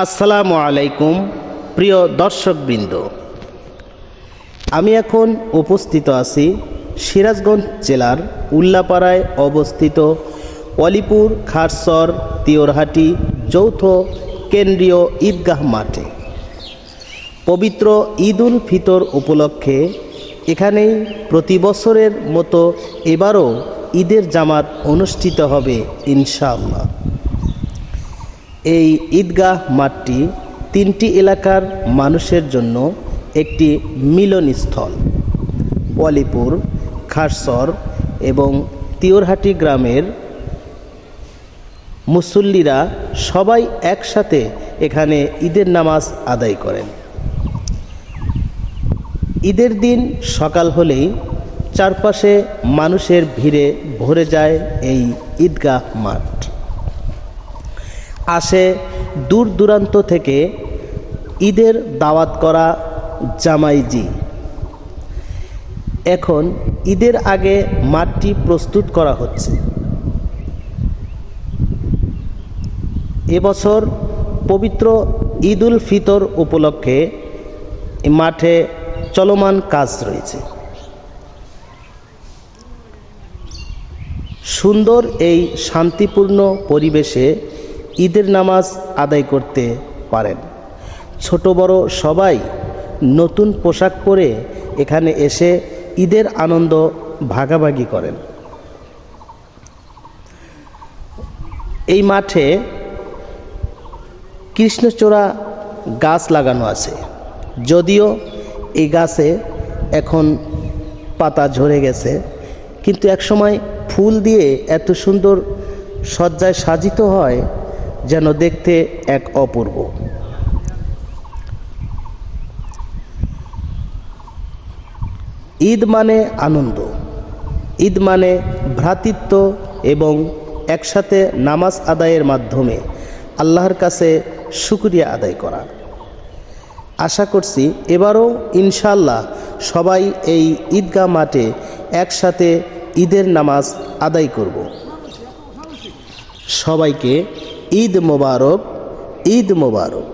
আসসালামু আলাইকুম প্রিয় দর্শকবৃন্দ, আমি এখন উপস্থিত আছি সিরাজগঞ্জ জেলার উল্লাপাড়ায় অবস্থিত অলিপুর খারসর তিওরহাটি যৌথ কেন্দ্রীয় ঈদগাহ মাঠে। পবিত্র ঈদ উল ফিতর উপলক্ষে এখানেই প্রতি বছরের মতো এবারও ঈদের জামাত অনুষ্ঠিত হবে ইনশাআল্লাহ। এই ঈদগাহ মাঠটি তিনটি এলাকার মানুষের জন্য একটি মিলনস্থল। অলিপুর, খারসর এবং তিওরহাটি গ্রামের মুসল্লিরা সবাই একসাথে এখানে ঈদের নামাজ আদায় করেন। ঈদের দিন সকাল হলেই চারপাশে মানুষের ভিড়ে ভরে যায় এই ঈদগাহ মাঠ। আসে দূর দূরান্ত থেকে ঈদের দাওয়াত করা জামাইজি। এখন ঈদের আগে মাঠটি প্রস্তুত করা হচ্ছে। এবছর পবিত্র ঈদ উল ফিতর উপলক্ষে মাঠে চলমান কাজ রয়েছে। সুন্দর এই শান্তিপূর্ণ পরিবেশে ঈদের নামাজ আদায় করতে পারেন। ছোট বড় সবাই নতুন পোশাক পরে এখানে এসে ঈদের আনন্দ ভাগাভাগি করেন। এই মাঠে কৃষ্ণচূড়া গাছ লাগানো আছে, যদিও এই গাছে এখন পাতা ঝরে গেছে, কিন্তু একসময় ফুল দিয়ে এত সুন্দর সজ্জায় সাজিত হয় যেন দেখতে এক অপূর্ব। ঈদ মানে আনন্দ, ঈদ মানে ভ্রাতৃত্ব এবং একসাথে নামাজ আদায়ের মাধ্যমে আল্লাহর কাছে শুকরিয়া আদায় করা। আশা করছি এবারও ইনশাআল্লাহ সবাই এই ঈদগাহ মাঠে একসাথে ঈদের নামাজ আদায় করব। সবাইকে ঈদ মোবারক, ঈদ মোবারক।